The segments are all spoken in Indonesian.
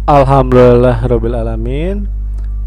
Alhamdulillahirabbil alamin.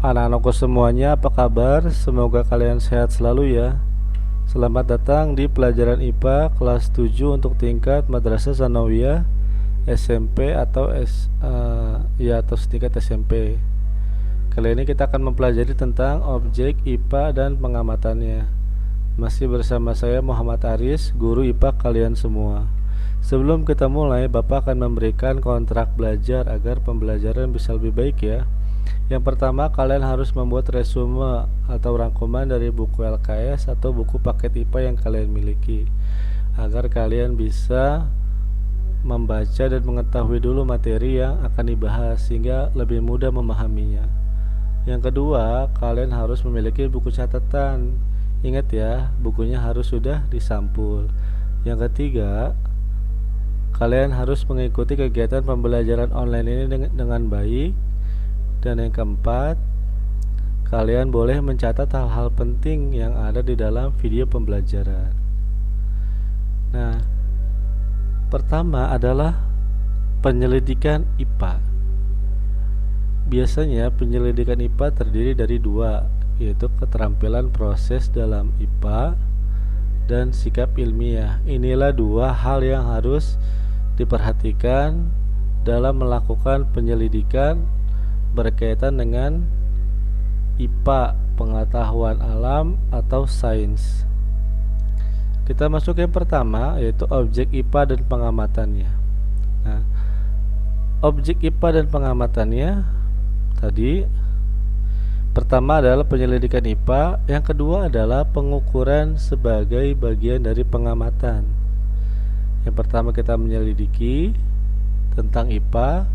Anak-anakku semuanya, apa kabar? Semoga kalian sehat selalu ya. Selamat datang di pelajaran IPA kelas 7 untuk tingkat Madrasah Tsanawiyah SMP atau atau setingkat SMP. Kali ini kita akan mempelajari tentang objek IPA dan pengamatannya. Masih bersama saya Muhammad Aris, guru IPA kalian semua. Sebelum kita mulai, Bapak akan memberikan kontrak belajar agar pembelajaran bisa lebih baik ya. Yang pertama, kalian harus membuat resume atau rangkuman dari buku LKS atau buku paket IPA yang kalian miliki, agar kalian bisa membaca dan mengetahui dulu materi yang akan dibahas sehingga lebih mudah memahaminya. Yang kedua, kalian harus memiliki buku catatan. Ingat ya, bukunya harus sudah disampul. Yang ketiga, kalian harus mengikuti kegiatan pembelajaran online ini dengan baik. Dan yang keempat, kalian boleh mencatat hal-hal penting yang ada di dalam video pembelajaran. Nah, pertama adalah penyelidikan IPA. Biasanya penyelidikan IPA terdiri dari dua, yaitu keterampilan proses dalam IPA dan sikap ilmiah. Inilah dua hal yang harus diperhatikan dalam melakukan penyelidikan berkaitan dengan IPA, pengetahuan alam atau sains. Kita masuk yang pertama, yaitu objek IPA dan pengamatannya. Nah, objek IPA dan pengamatannya tadi, pertama adalah penyelidikan IPA, yang kedua adalah pengukuran sebagai bagian dari pengamatan. Yang pertama kita menyelidiki tentang IPA,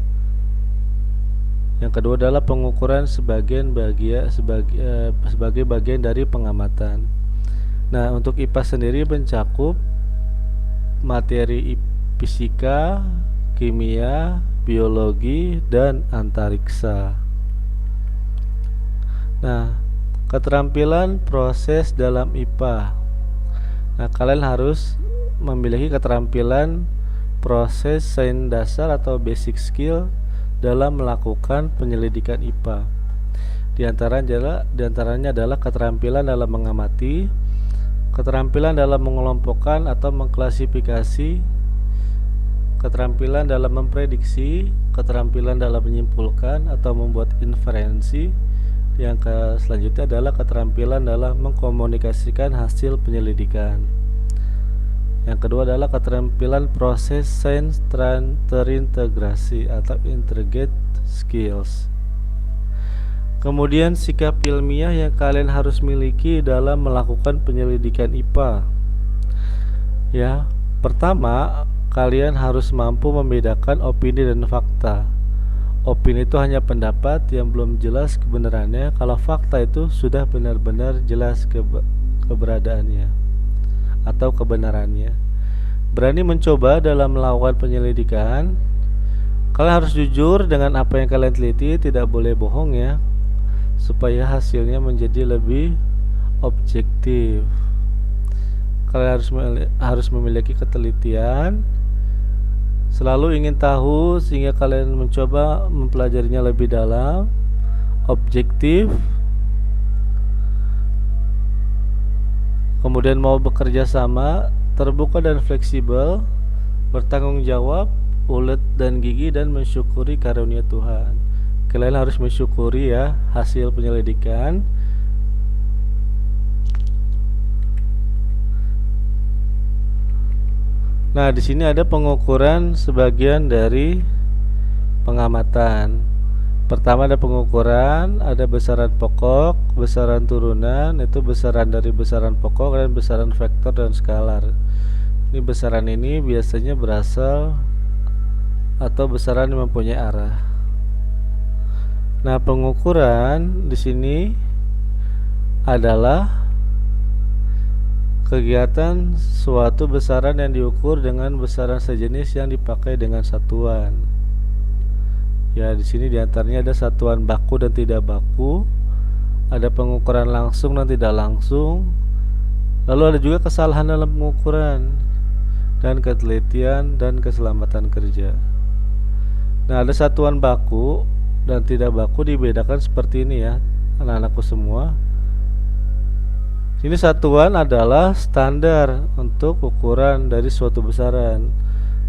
yang kedua adalah pengukuran sebagai bagian dari pengamatan. Nah, untuk IPA sendiri mencakup materi fisika, kimia, biologi, dan antariksa. Nah, keterampilan proses dalam IPA. Nah, kalian harus memiliki keterampilan proses sains dasar atau basic skill dalam melakukan penyelidikan IPA. Di antaranya adalah keterampilan dalam mengamati, keterampilan dalam mengelompokkan atau mengklasifikasi, keterampilan dalam memprediksi, keterampilan dalam menyimpulkan atau membuat inferensi. Yang selanjutnya adalah keterampilan dalam mengkomunikasikan hasil penyelidikan. Yang kedua adalah keterampilan proses sains terintegrasi atau integrate skills. Kemudian sikap ilmiah yang kalian harus miliki dalam melakukan penyelidikan IPA. Ya, pertama, kalian harus mampu membedakan opini dan fakta. Opini itu hanya pendapat yang belum jelas kebenarannya, kalau fakta itu sudah benar-benar jelas keberadaannya atau kebenarannya. Berani mencoba dalam melakukan penyelidikan. Kalian harus jujur dengan apa yang kalian teliti, tidak boleh bohong ya, supaya hasilnya menjadi lebih objektif. Kalian harus memiliki ketelitian, selalu ingin tahu sehingga kalian mencoba mempelajarinya lebih dalam, objektif, kemudian mau bekerja sama, terbuka dan fleksibel, bertanggung jawab, ulet dan gigih, dan mensyukuri karunia Tuhan. Kalian harus mensyukuri ya hasil penyelidikan. Nah, di sini ada pengukuran sebagian dari pengamatan. Pertama ada pengukuran, ada besaran pokok, besaran turunan, itu besaran dari besaran pokok dan besaran vektor dan skalar. Ini besaran ini biasanya berasal atau besaran yang mempunyai arah. Nah, pengukuran di sini adalah kegiatan suatu besaran yang diukur dengan besaran sejenis yang dipakai dengan satuan. Ya, di sini diantaranya ada satuan baku dan tidak baku, ada pengukuran langsung dan tidak langsung, lalu ada juga kesalahan dalam pengukuran dan ketelitian dan keselamatan kerja. Nah, ada satuan baku dan tidak baku dibedakan seperti ini ya, anak-anakku semua. Sini satuan adalah standar untuk ukuran dari suatu besaran.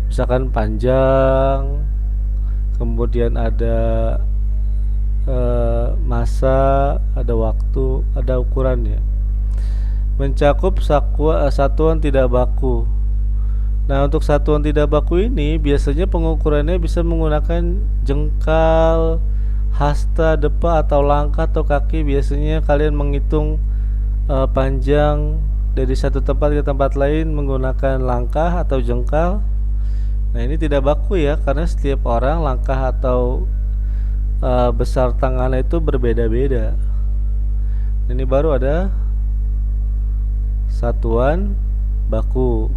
Misalkan panjang, kemudian ada masa, ada waktu, ada ukurannya. Mencakup satuan tidak baku. Nah, untuk satuan tidak baku ini biasanya pengukurannya bisa menggunakan jengkal, hasta, depa, atau langkah atau kaki. Biasanya kalian menghitung panjang dari satu tempat ke tempat lain menggunakan langkah atau jengkal. Nah, ini tidak baku ya, karena setiap orang langkah atau besar tangannya itu berbeda-beda. Ini baru ada satuan baku.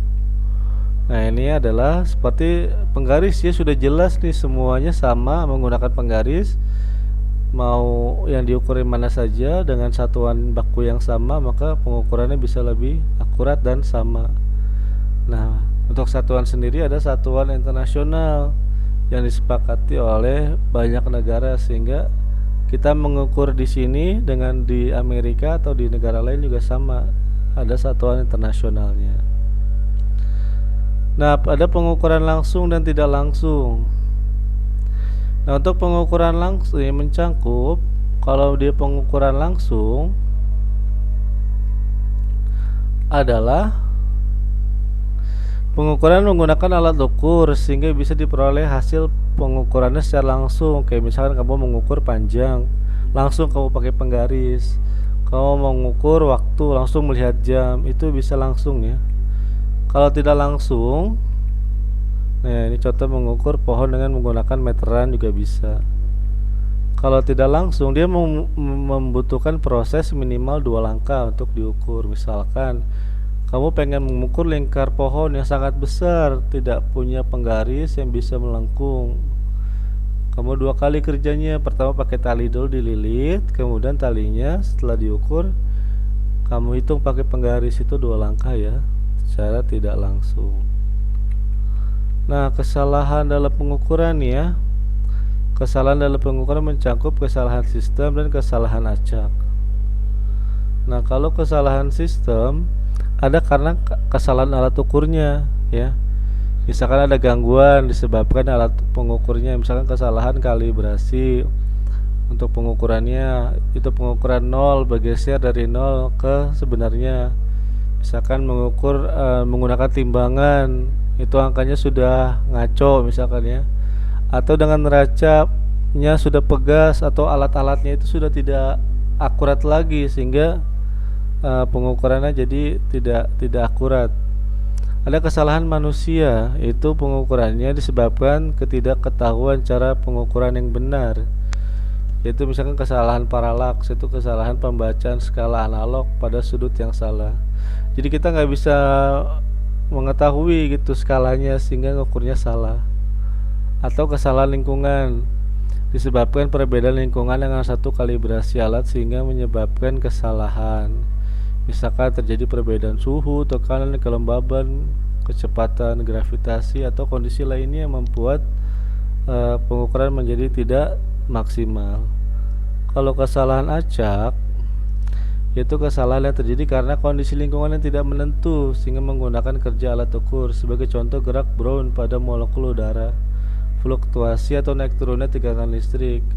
Nah, ini adalah seperti penggaris ya, sudah jelas nih semuanya sama menggunakan penggaris. Mau yang diukurin mana saja dengan satuan baku yang sama, maka pengukurannya bisa lebih akurat dan sama. Nah, untuk satuan sendiri ada satuan internasional yang disepakati oleh banyak negara, sehingga kita mengukur di sini dengan di Amerika atau di negara lain juga sama, ada satuan internasionalnya. Nah, ada pengukuran langsung dan tidak langsung. Nah, untuk pengukuran langsung mencangkup, kalau dia pengukuran langsung adalah pengukuran menggunakan alat ukur sehingga bisa diperoleh hasil pengukurannya secara langsung. Kayak misalkan kamu mengukur panjang, langsung kamu pakai penggaris. Kamu mengukur waktu, langsung melihat jam, itu bisa langsung ya. Kalau tidak langsung, nah ini contoh mengukur pohon dengan menggunakan meteran juga bisa. Kalau tidak langsung, dia membutuhkan proses minimal 2 langkah untuk diukur. Misalkan kamu pengen mengukur lingkar pohon yang sangat besar, tidak punya penggaris yang bisa melengkung. Kamu 2 kali kerjanya. Pertama pakai tali dulu dililit, kemudian talinya setelah diukur kamu hitung pakai penggaris. Itu 2 langkah ya, secara tidak langsung. Nah, kesalahan dalam pengukuran ya. Kesalahan dalam pengukuran mencakup kesalahan sistem dan kesalahan acak. Nah, kalau kesalahan sistem ada karena kesalahan alat ukurnya ya. Misalkan ada gangguan disebabkan alat pengukurnya, misalkan kesalahan kalibrasi untuk pengukurannya, itu pengukuran 0 bergeser dari 0 ke sebenarnya. Misalkan mengukur menggunakan timbangan, itu angkanya sudah ngaco misalkan ya, atau dengan neracanya sudah pegas, atau alat-alatnya itu sudah tidak akurat lagi sehingga pengukurannya jadi tidak akurat. Ada kesalahan manusia, itu pengukurannya disebabkan ketidakketahuan cara pengukuran yang benar, yaitu misalkan kesalahan paralaks, itu kesalahan pembacaan skala analog pada sudut yang salah. Jadi kita nggak bisa mengetahui gitu skalanya sehingga ngukurnya salah. Atau kesalahan lingkungan, disebabkan perbedaan lingkungan dengan satu kalibrasi alat sehingga menyebabkan kesalahan. Misalkan terjadi perbedaan suhu, tekanan, kelembaban, kecepatan gravitasi, atau kondisi lainnya yang membuat pengukuran menjadi tidak maksimal. Kalau kesalahan acak, yaitu kesalahan yang terjadi karena kondisi lingkungan yang tidak menentu sehingga menggunakan kerja alat ukur. Sebagai contoh, gerak Brown pada molekul udara, fluktuasi atau naik turunnya tegangan listrik,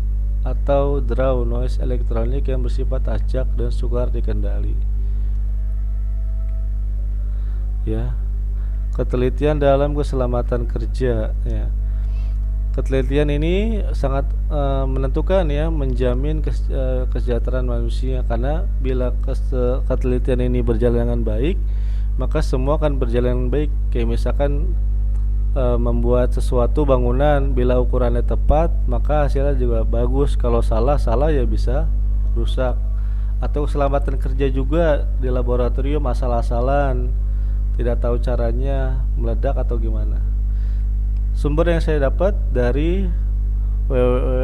atau draw noise elektronik yang bersifat acak dan sukar dikendali. Ya, ketelitian dalam keselamatan kerja ya. Ketelitian ini sangat menentukan ya, menjamin kesejahteraan manusia, karena bila ketelitian ini berjalan dengan baik, maka semua akan berjalan dengan baik. Kayak misalkan membuat sesuatu bangunan, bila ukurannya tepat maka hasilnya juga bagus. Kalau salah ya bisa rusak. Atau keselamatan kerja juga di laboratorium, asal-asalan, tidak tahu caranya, meledak atau gimana. Sumber yang saya dapat dari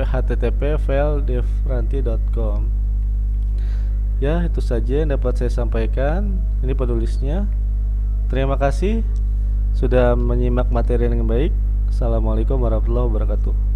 http://veldefranti.com. Ya, itu saja yang dapat saya sampaikan. Ini penulisnya. Terima kasih sudah menyimak materi dengan baik. Assalamualaikum warahmatullahi wabarakatuh.